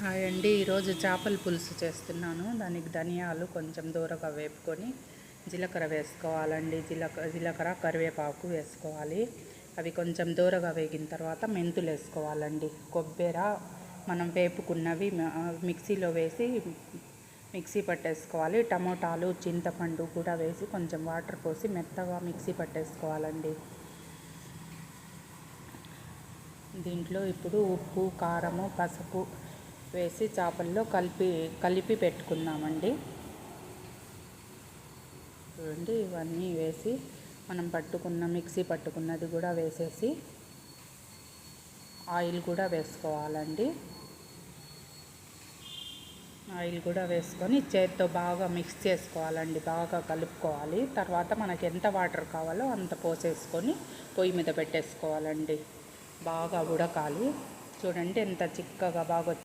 Hi అండి. ఈరోజు చేపల పులుసు చేస్తున్నాను. దానికి ధనియాలు కొంచెం దూరగా వేపుకొని జీలకర్ర వేసుకోవాలండి. జీలకర్ర కరివేపాకు వేసుకోవాలి. అవి కొంచెం దూరగా వేగిన తర్వాత మెంతులు వేసుకోవాలండి. కొబ్బరి మనం వేపుకున్నవి మిక్సీలో వేసి మిక్సీ పట్టేసుకోవాలి. టమోటాలు చింతపండు కూడా వేసి కొంచెం వాటర్ పోసి మెత్తగా మిక్సీ పట్టేసుకోవాలండి. దీంట్లో ఇప్పుడు ఉప్పు, కారము, పసుపు వేసి చేపల్లో కలిపి పెట్టుకుందామండి. చూడండి, ఇవన్నీ వేసి మనం మిక్సీ పట్టుకున్నది కూడా వేసేసి ఆయిల్ కూడా వేసుకోవాలండి. ఆయిల్ కూడా వేసుకొని చేత్తో బాగా మిక్స్ చేసుకోవాలండి. బాగా కలుపుకోవాలి. తర్వాత మనకి ఎంత వాటర్ కావాలో అంత పోసేసుకొని పొయ్యి మీద పెట్టేసుకోవాలండి. బాగా ఉడకాలి. చూడండి ఎంత చిక్కగా బాగా